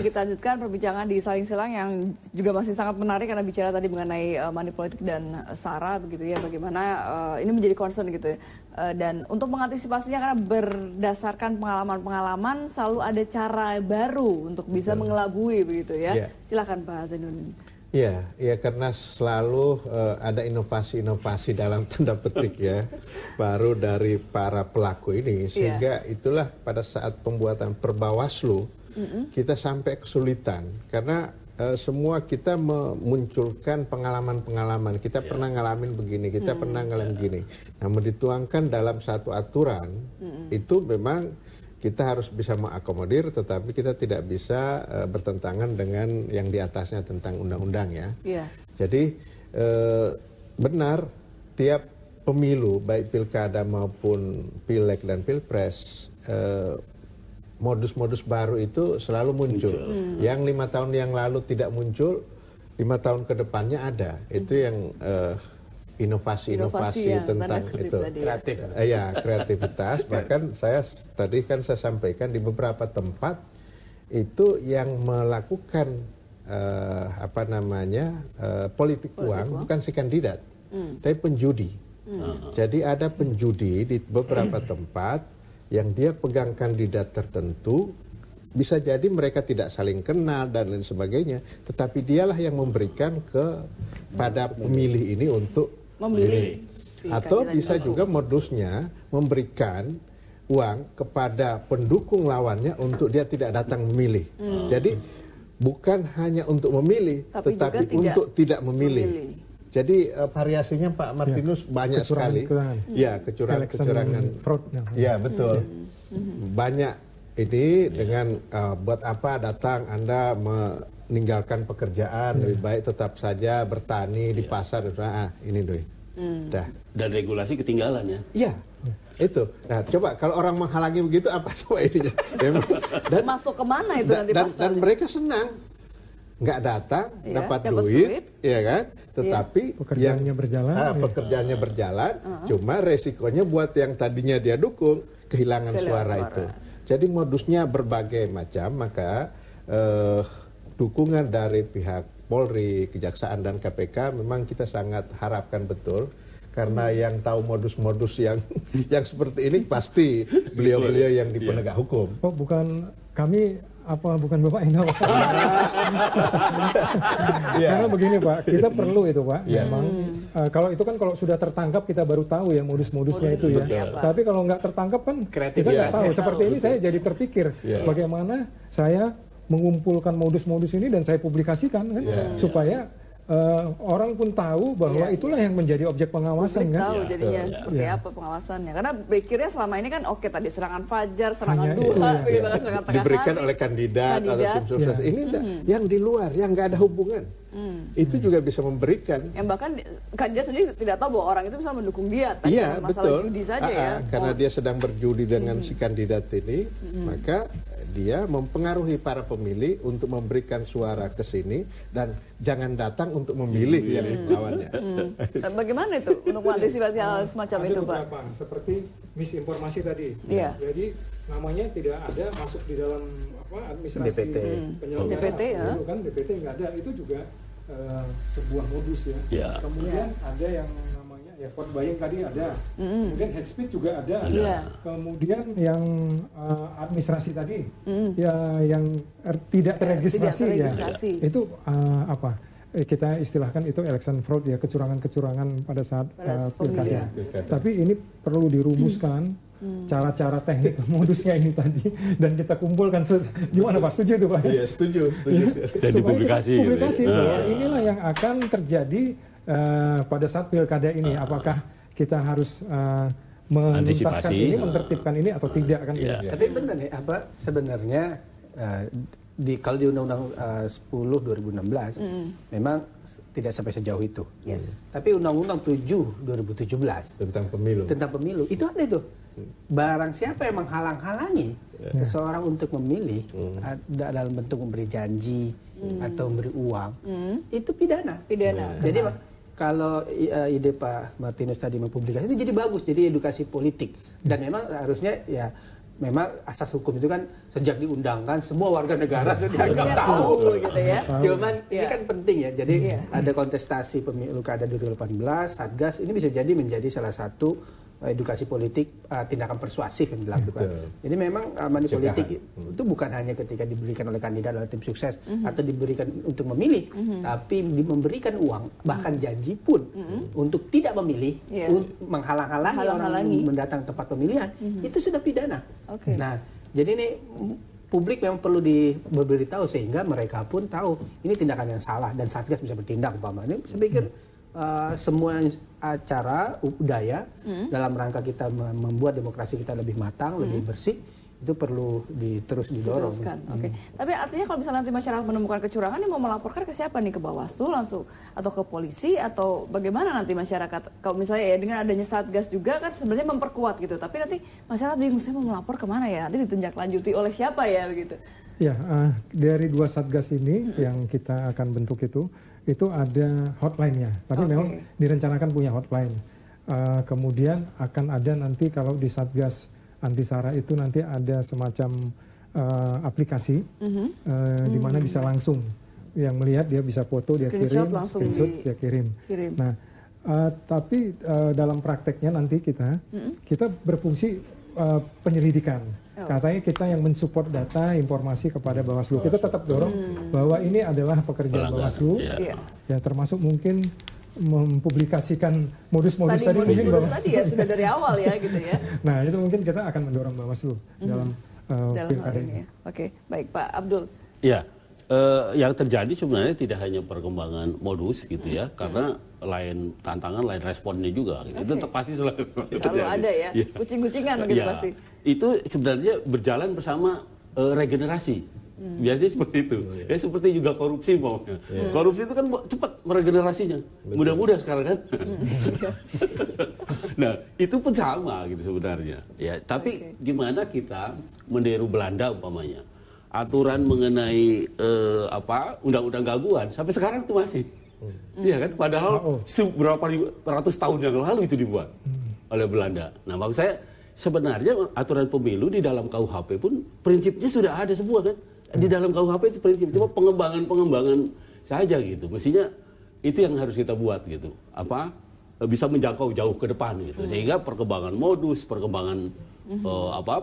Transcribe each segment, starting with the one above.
kita lanjutkan perbincangan di Saling Silang yang juga masih sangat menarik karena bicara tadi mengenai money politik dan SARA begitu ya, bagaimana ini menjadi concern gitu ya. Dan untuk mengantisipasinya karena berdasarkan pengalaman-pengalaman selalu ada cara baru untuk bisa mengelabui begitu ya. Silakan Pak Zainuddin. Ya karena selalu ada inovasi-inovasi dalam tanda petik ya, baru dari para pelaku ini, sehingga itulah pada saat pembuatan Perbawaslu kita sampai kesulitan karena semua kita memunculkan pengalaman-pengalaman, kita pernah ngalamin begini, kita pernah ngalamin begini, namun dituangkan dalam satu aturan itu memang kita harus bisa mengakomodir, tetapi kita tidak bisa bertentangan dengan yang di atasnya tentang undang-undang ya. Jadi benar tiap pemilu baik pilkada maupun pileg dan pilpres modus-modus baru itu selalu muncul. Yang 5 tahun yang lalu tidak muncul, 5 tahun ke depannya ada. Itu yang inovasi tentang itu kreatif kreativitas. Bahkan saya tadi kan saya sampaikan di beberapa tempat itu yang melakukan politik uang bukan si kandidat tapi penjudi. Jadi ada penjudi di beberapa tempat yang dia pegang kandidat tertentu, bisa jadi mereka tidak saling kenal dan lain sebagainya, tetapi dialah yang memberikan kepada pemilih ini untuk memilih. Atau bisa juga modusnya memberikan uang kepada pendukung lawannya untuk dia tidak datang memilih. Jadi bukan hanya untuk memilih, tetapi untuk tidak memilih. Jadi variasinya Pak Martinus banyak sekali. Ya, kecurangan. Ya, betul. Banyak ini dengan buat apa datang Anda meninggalkan pekerjaan, lebih baik tetap saja bertani di pasar. Ini doi. Dan regulasi ketinggalan ya. Iya. Itu. Nah, coba kalau orang menghalangi begitu apa coba ininya? Dan masuk kemana itu nanti pasarnya? Dan mereka senang. Nggak datang, dapat duit, ya kan? Tetapi pekerjaannya berjalan, cuma resikonya buat yang tadinya dia dukung kehilangan suara itu. Jadi modusnya berbagai macam, maka dukungan dari pihak Polri, Kejaksaan dan KPK memang kita sangat harapkan betul. Karena yang tahu modus-modus yang seperti ini pasti beliau-beliau yang di penegak hukum. Oh, bukan kami bukan Bapak yang tahu. Karena begini Pak, kita perlu itu Pak. Memang kalau itu kan kalau sudah tertangkap kita baru tahu ya modus-modusnya itu ya. Tapi kalau nggak tertangkap kan kita nggak tahu. Seperti ini saya jadi terpikir bagaimana saya mengumpulkan modus-modus ini dan saya publikasikan kan supaya orang pun tahu bahwa itulah yang menjadi objek pengawasan kan. Tahu jadinya seperti apa pengawasannya. Karena pikirnya selama ini kan oke tadi serangan fajar, serangan duha, serangan tengah diberikan oleh kandidat atau tim sukses. Ini yang di luar, yang nggak ada hubungan. Itu juga bisa memberikan. Yang bahkan kandidat sendiri tidak tahu bahwa orang itu bisa mendukung dia. Iya, masalah judi saja ya. Karena dia sedang berjudi dengan si kandidat ini, maka dia mempengaruhi para pemilih untuk memberikan suara ke sini dan jangan datang untuk memilih yang lawannya. Bagaimana itu untuk mengantisipasi hal semacam itu, Pak? Seperti misinformasi tadi. Jadi namanya tidak ada masuk di dalam administrasi penyelenggara. DPT ya. Itu kan DPT nggak ada, itu juga sebuah modus ya. Kemudian ada yang namanya vote buying tadi ada. Kemudian hate speech juga ada. Kemudian yang administrasi tadi yang tidak terregistrasi ya. Itu kita istilahkan itu election fraud ya, kecurangan-kecurangan pada saat pilkada. Tapi ini perlu dirumuskan cara-cara teknik modusnya ini tadi dan kita kumpulkan. Gimana Pak? Setuju itu Pak? Iya, setuju. Dan dipublikasi bahwa inilah yang akan terjadi pada saat pilkada ini. Apakah kita harus menuntaskan ini, menertibkan ini atau tidak kan? Tapi benar nih, sebenarnya kalau di Undang-Undang 10 2016 memang tidak sampai sejauh itu. Tapi Undang-Undang 7 2017 tentang pemilu itu ada itu. Barang siapa yang menghalang-halangi seseorang untuk memilih dalam bentuk memberi janji atau memberi uang, itu pidana. Jadi kalau ide Pak Martinus tadi mempublikasi itu jadi bagus, jadi edukasi politik dan memang harusnya ya memang asas hukum itu kan sejak diundangkan semua warga negara sudah tahu gitu ya. Cuman ini kan penting ya. Jadi ada kontestasi pemilu kada 2018, Satgas ini bisa jadi menjadi salah satu edukasi politik, tindakan persuasif yang dilakukan. Jadi memang money politik itu bukan hanya ketika diberikan oleh kandidat oleh tim sukses atau diberikan untuk memilih, tapi memberikan uang, bahkan janji pun untuk tidak memilih, untuk menghalang-halangi orang mendatang tempat pemilihan, itu sudah pidana. Nah, jadi ini publik memang perlu diberitahu sehingga mereka pun tahu ini tindakan yang salah dan Satgas bisa bertindak umpamanya. Saya pikir semua acara budaya dalam rangka kita membuat demokrasi kita lebih matang, lebih bersih, itu perlu terus didorong. Tapi artinya kalau misalnya nanti masyarakat menemukan kecurangan, ini mau melaporkan ke siapa nih? Ke Bawaslu langsung atau ke polisi atau bagaimana nanti masyarakat? Kalau misalnya ya dengan adanya Satgas juga kan sebenarnya memperkuat gitu, tapi nanti masyarakat bingung saya mau melapor kemana ya? Nanti ditindaklanjuti oleh siapa ya begitu? Ya, dari 2 Satgas ini yang kita akan bentuk itu ada hotline-nya, tapi memang direncanakan punya hotline. Kemudian akan ada nanti kalau di Satgas Anti Sara itu nanti ada semacam aplikasi di mana bisa langsung yang melihat dia bisa foto, dia kirim, screenshot dia kirim. Nah, tapi dalam prakteknya nanti kita berfungsi penyelidikan. Katanya kita yang mensupport data informasi kepada Bawaslu. Kita tetap dorong bahwa ini adalah pekerjaan Bawaslu, ya termasuk mungkin mempublikasikan modus-modus tadi ya sudah dari awal ya gitu ya. Nah itu mungkin kita akan mendorong Bawaslu dalam pilkada ini. Oke, baik Pak Abdul. Ya, yang terjadi sebenarnya tidak hanya perkembangan modus gitu ya, karena lain tantangan, lain responnya juga. Gitu. Itu pasti selalu ada ya, kucing-kucingan begitu pasti. Itu sebenarnya berjalan bersama regenerasi. Biasanya seperti itu. Ya seperti juga korupsi pokoknya. Korupsi itu kan cepat meregenerasinya. Mudah-mudah sekarang kan. Nah, itu pun sama gitu sebenarnya. Ya, tapi gimana kita meniru Belanda umpamanya. Aturan mengenai undang-undang gangguan sampai sekarang itu masih. Iya kan? Padahal berapa ratus tahun yang lalu itu dibuat oleh Belanda. Nah, maksud saya sebenarnya aturan pemilu di dalam KUHP pun prinsipnya sudah ada semua kan. Di dalam KUHP itu prinsip, cuma pengembangan saja gitu. Mestinya itu yang harus kita buat gitu. Bisa menjangkau jauh ke depan gitu. Sehingga perkembangan modus, perkembangan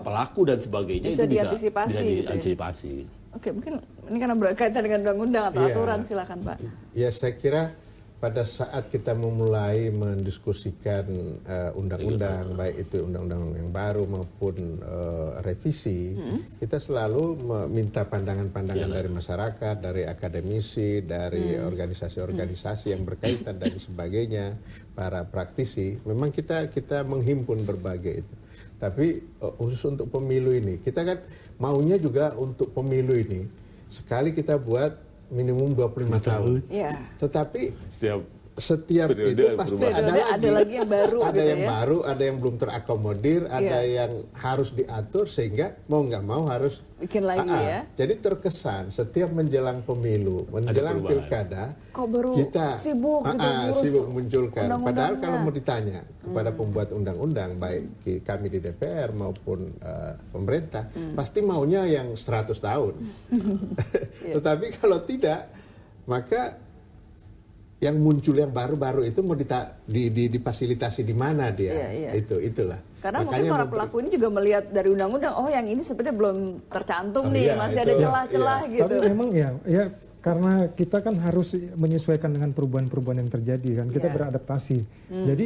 pelaku dan sebagainya bisa itu diantisipasi. bisa diantisipasi. Oke, mungkin ini karena berkaitan dengan undang-undang atau aturan, silakan Pak. Ya, saya kira pada saat kita memulai mendiskusikan undang-undang, baik itu undang-undang yang baru maupun revisi, kita selalu meminta pandangan-pandangan dari masyarakat, dari akademisi, dari organisasi-organisasi yang berkaitan dan sebagainya, para praktisi. Memang kita menghimpun berbagai itu. Tapi khusus untuk pemilu ini, kita kan maunya juga untuk pemilu ini sekali kita buat minimum 25 tahun. Tetapi setiap itu pasti ada lagi yang baru, ada yang belum terakomodir, ada yang harus diatur sehingga mau nggak mau harus bikin lagi ya. Jadi terkesan setiap menjelang pemilu, menjelang pilkada, kok baru kita sibuk munculkan. Padahal kalau mau ditanya kepada pembuat undang-undang, baik kami di DPR maupun pemerintah, pasti maunya yang 100 tahun. Tetapi kalau tidak, maka yang muncul yang baru-baru itu mau difasilitasi di mana dia? Itulah. Karena makanya mungkin para pelaku ini juga melihat dari undang-undang, yang ini sepertinya belum tercantum nih, masih ada celah-celah gitu. Tapi memang ya karena kita kan harus menyesuaikan dengan perubahan-perubahan yang terjadi kan, kita beradaptasi. Jadi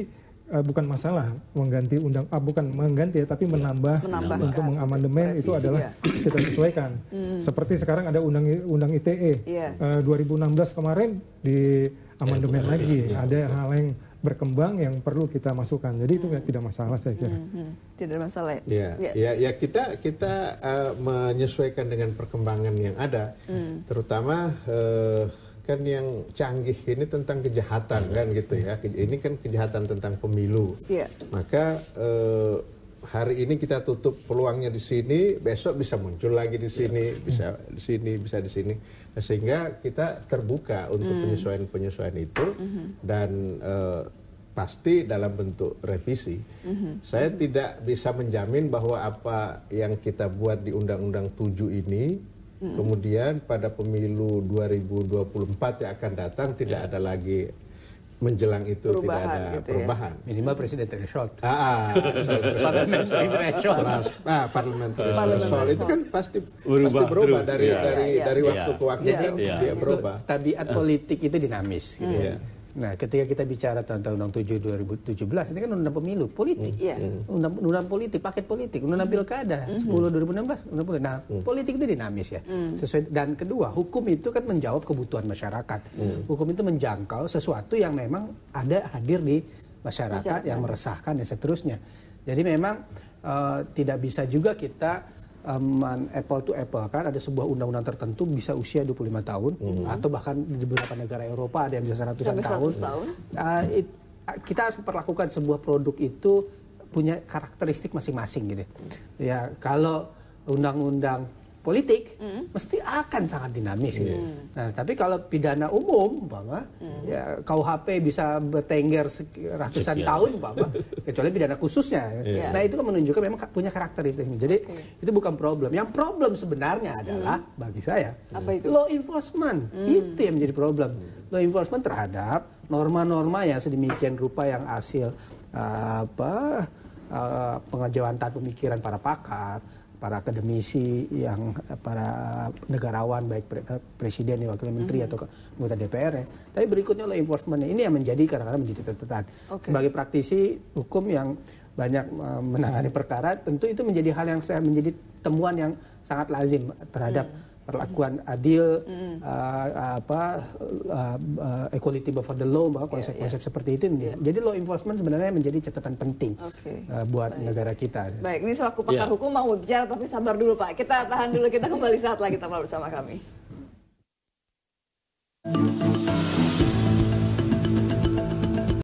bukan masalah mengganti bukan mengganti tapi menambah untuk mengamandemen itu adalah kita sesuaikan. Seperti sekarang ada undang ITE 2016 kemarin di amandemen lagi, ada hal yang berkembang yang perlu kita masukkan. Jadi itu tidak masalah saya kira. Tidak masalah. Ya kita menyesuaikan dengan perkembangan yang ada, terutama kan yang canggih ini tentang kejahatan kan gitu ya. Ini kan kejahatan tentang pemilu. Maka hari ini kita tutup peluangnya di sini, besok bisa muncul lagi di sini, bisa di sini, bisa di sini. Sehingga kita terbuka untuk penyesuaian-penyesuaian itu dan pasti dalam bentuk revisi. Saya tidak bisa menjamin bahwa apa yang kita buat di Undang-Undang 7 ini kemudian pada pemilu 2024 yang akan datang tidak ada lagi menjelang itu perubahan, tidak ada gitu perubahan. Ya? Minimal presiden threshold. Parliamentary threshold. Parliamentary threshold itu kan pasti berubah dari waktu ke waktu kan dia berubah. Tabiat politik itu dinamis gitu ya. Nah, ketika kita bicara tentang Undang 7 2017, ini kan undang pemilu, politik. Undang politik, paket politik, undang pilkada 10 2016, undang politik. Nah, politik itu dinamis ya. Sesuai, dan kedua, hukum itu kan menjawab kebutuhan masyarakat. Hukum itu menjangkau sesuatu yang memang hadir di masyarakat yang meresahkan dan seterusnya. Jadi memang tidak bisa juga kita apple to apple kan ada sebuah undang-undang tertentu bisa usia 25 tahun atau bahkan di beberapa negara Eropa ada yang bisa ratusan tahun. Kita harus memperlakukan sebuah produk itu punya karakteristik masing-masing gitu. Ya kalau undang-undang politik mesti akan sangat dinamis gitu. Nah, tapi kalau pidana umum ya KUHP bisa bertengger ratusan tahun kecuali pidana khususnya. Nah, itu kan menunjukkan memang punya karakteristik. Jadi itu bukan problem. Yang problem sebenarnya adalah bagi saya law enforcement. Itu yang menjadi problem. Law enforcement terhadap norma-norma yang sedemikian rupa yang hasil pengejauhan pemikiran para pakar, para akademisi, yang para negarawan baik presiden, wakil menteri atau anggota DPR. Tapi berikutnya law enforcement ini yang menjadi kadang-kadang menjadi catatan. Sebagai praktisi hukum yang banyak menangani perkara, tentu itu menjadi hal yang menjadi temuan yang sangat lazim terhadap perlakuan adil, equality before the law, konsep-konsep seperti itu. Jadi law enforcement sebenarnya menjadi catatan penting buat negara kita. Baik, ini selaku pakar hukum mau bicara tapi sabar dulu Pak. Kita tahan dulu, kita kembali saat lagi tetaplah bersama kami.